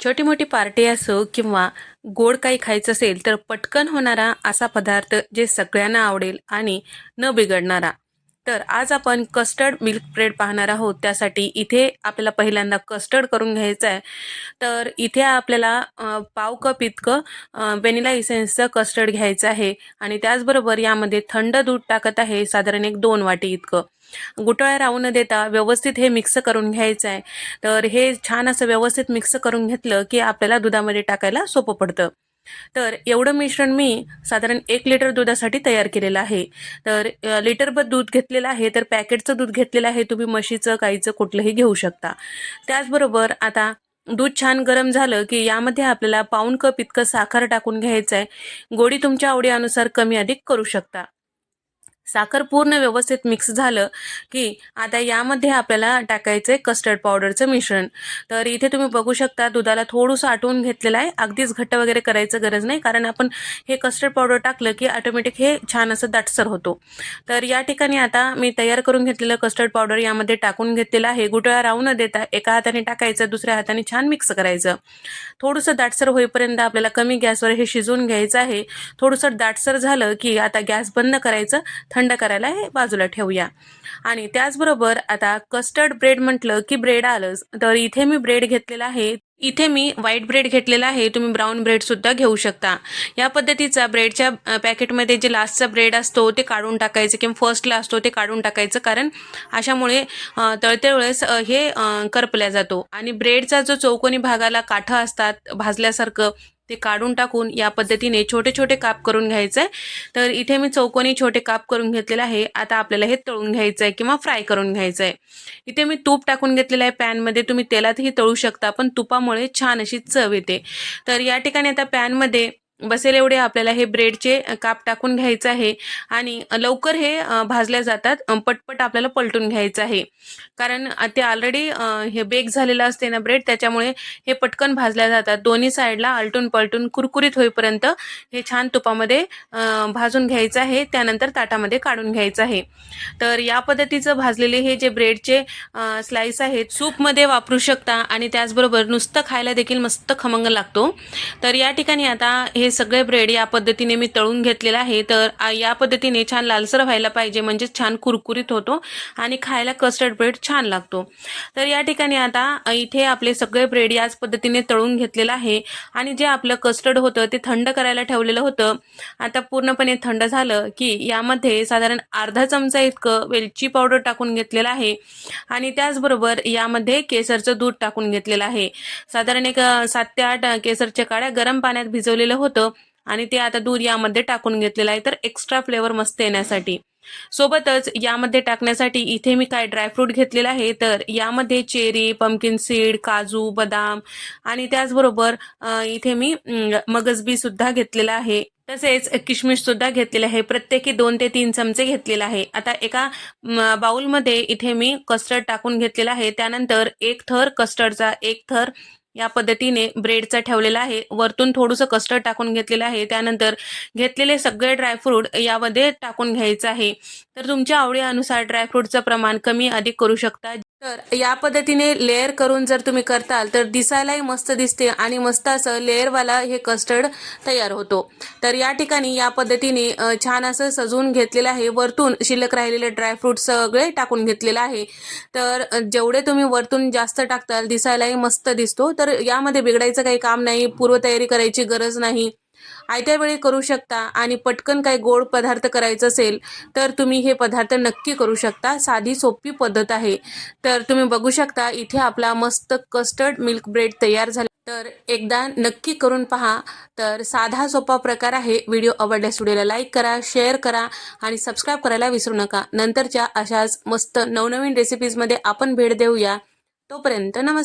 छोटी मोठी पार्टी असो किंवा गोड काही खायचं असेल तर पटकन होणारा असा पदार्थ जे सगळ्यांना आवडेल आणि न बिघडणारा. तर आज आपण कस्टर्ड मिल्क ब्रेड पाहणार आहोत. त्यासाठी इथे आपल्याला पहिल्यांदा कस्टर्ड करून घ्यायचं आहे. तर इथे आपल्याला पाव कप इतकं व्हॅनिला इसेन्सचं कस्टर्ड घ्यायचं आहे आणि त्याचबरोबर यामध्ये थंड दूध टाकत आहे, साधारण एक 2 वाटी इतकं. गुठळ्या राहू न देता व्यवस्थित हे मिक्स करून घ्यायचं आहे. तर हे छान असं व्यवस्थित मिक्स करून घेतलं की आपल्याला दुधामध्ये टाकायला सोपं पडतं. तर एवढं मिश्रण मी साधारण 1 लिटर दुधासाठी तयार केलेलं आहे. तर लिटरभर दूध घेतलेलं आहे, तर पॅकेटचं दूध घेतलेलं आहे. तुम्ही म्हशीचं, गाईचं कुठलंही घेऊ शकता. त्याचबरोबर आता दूध छान गरम झालं की यामध्ये आपल्याला पाऊण कप इतकं साखर टाकून घ्यायचं आहे. गोडी तुमच्या आवडीनुसार कमी अधिक करू शकता. साखर पूर्ण व्यवस्थित मिक्स झालं की आता यामध्ये आपल्याला टाकायचं आहे कस्टर्ड पावडरचं मिश्रण. तर इथे तुम्ही बघू शकता दुधाला थोडंसं आटवून घेतलेलं आहे. अगदीच घट्ट वगैरे करायचं गरज नाही, कारण आपण हे कस्टर्ड पावडर टाकलं की ऑटोमॅटिक हे छान असं दाटसर होतो. तर या ठिकाणी आता मी तयार करून घेतलेलं कस्टर्ड पावडर यामध्ये टाकून घेतलेलं आहे. गुठळ्या राहू न देता एका हाताने टाकायचं, दुसऱ्या हाताने छान मिक्स करायचं. थोडंसं दाटसर होईपर्यंत आपल्याला कमी गॅसवर हे शिजवून घ्यायचं आहे. थोडंसं दाटसर झालं की आता गॅस बंद करायचं, थंड करायला हे बाजूला ठेवूया. आणि त्याचबरोबर आता कस्टर्ड ब्रेड म्हटलं की ब्रेड आलंच. तर इथे मी ब्रेड घेतलेला आहे. इथे मी व्हाईट ब्रेड घेतलेला आहे. तुम्ही ब्राऊन ब्रेड सुद्धा घेऊ शकता. या पद्धतीचा ब्रेडच्या पॅकेटमध्ये जे लास्टचा ब्रेड असतो ते काढून टाकायचं किंवा फर्स्टला असतो ते काढून टाकायचं, कारण अशामुळे तळते वेळेस हे करपल्या जातो. आणि ब्रेडचा जो चौकोनी भागाला काठं असतात भाजल्यासारखं, ते काढून टाकून या पद्धतीने छोटे छोटे काप करून घ्यायचं आहे. तर इथे मी चौकोनी छोटे काप करून घेतलेले आहे. आता आपल्याला हे तळून घ्यायचं आहे किंवा फ्राय करून घ्यायचं आहे. इथे मी तूप टाकून घेतलेलं आहे पॅनमध्ये. तुम्ही तेलातही तळू शकता, पण तुपामुळे छान अशी चव येते. तर या ठिकाणी आता पॅनमध्ये बसेल एवढे आपल्याला हे ब्रेडचे काप टाकून घ्यायचं आहे आणि लवकर हे भाजल्या जातात. पटपट आपल्याला पलटून घ्यायचं आहे, कारण ते ऑलरेडी हे बेक झालेलं असते ना ब्रेड, त्याच्यामुळे हे पटकन भाजल्या जातात. दोन्ही साईडला आलटून पलटून कुरकुरीत होईपर्यंत हे छान तुपामध्ये भाजून घ्यायचं आहे. त्यानंतर ताटामध्ये काढून घ्यायचं आहे. तर या पद्धतीचं भाजलेले हे जे ब्रेडचे स्लाइस आहेत सूपमध्ये वापरू शकता आणि त्याचबरोबर नुसतं खायला देखील मस्त खमंग लागतो. तर या ठिकाणी आता हे सगळे ब्रेड या पद्धतीने मी तळून घेतलेला आहे. तर या पद्धतीने छान लालसर व्हायला पाहिजे, म्हणजे छान कुरकुरीत होतो आणि खायला कस्टर्ड ब्रेड छान लागतो. तर या ठिकाणी आता इथे आपले सगळे ब्रेड याच पद्धतीने तळून घेतलेलं आहे आणि जे आपलं कस्टर्ड होतं ते थंड करायला ठेवलेलं होतं. आता पूर्णपणे थंड झालं की यामध्ये साधारण अर्धा चमचा इतकं वेलची पावडर टाकून घेतलेलं आहे आणि त्याचबरोबर यामध्ये केसरचं दूध टाकून घेतलेलं आहे. साधारण एक 7 ते 8 केसरच्या काड्या गरम पाण्यात भिजवलेलं होतं आणि ते आता दूध यामध्ये टाकून घेतलेलं आहे, तर एक्स्ट्रा फ्लेवर मस्त येण्यासाठी. सोबतच यामध्ये टाकण्यासाठी इथे मी काय ड्रायफ्रूट घेतलेला आहे. तर यामध्ये चेरी, पंपकिन सीड, काजू, बदाम आणि त्याचबरोबर इथे मी मगजबी सुद्धा घेतलेला आहे. तसेच किशमिश सुद्धा घेतलेले आहे. प्रत्येकी 2 ते 3 चमचे घेतलेला आहे. आता एका बाउलमध्ये इथे मी कस्टर्ड टाकून घेतलेला आहे. त्यानंतर एक थर कस्टर्डचा, एक थर या पद्धतीने ब्रेडचा ठेवलेला आहे. वरतून थोडंसं कस्टर्ड टाकून घेतलेलं आहे. त्यानंतर घेतलेले सगळे ड्रायफ्रूट यामध्ये टाकून घ्यायचं आहे. तर तुमच्या आवडीनुसार ड्रायफ्रूटचं प्रमाण कमी अधिक करू शकता. तर या पद्धतीने लेअर करून जर तुम्ही करताल तर दिसायलाही मस्त दिसते आणि मस्त असं लेअरवाला हे कस्टर्ड तयार होतो. तर या ठिकाणी या पद्धतीने छान असं सजवून घेतलेलं आहे. वरतून शिल्लक राहिलेले ड्रायफ्रूट सगळे टाकून घेतलेलं आहे. तर जेवढे तुम्ही वरतून जास्त टाकताल दिसायलाही मस्त दिसतो. तर यामध्ये बिघडायचं काही काम नाही, पूर्वतयारी करायची गरज नाही. आयत्या वेळी करू शकता आणि पटकन काही गोड पदार्थ करायचं असेल तर तुम्ही हे पदार्थ नक्की करू शकता. साधी सोपी पद्धत आहे. तर तुम्ही बघू शकता इथे आपला मस्त कस्टर्ड मिल्क ब्रेड तयार झाला. तर एकदा नक्की करून पहा. तर साधा सोपा प्रकार आहे. व्हिडिओ आवडल्यास व्हिडिओला लाईक करा, शेअर करा आणि सबस्क्राईब करायला विसरू नका. नंतरच्या अशाच मस्त नवनवीन रेसिपीजमध्ये आपण भेट देऊया. तोपर्यंत नमस्कार.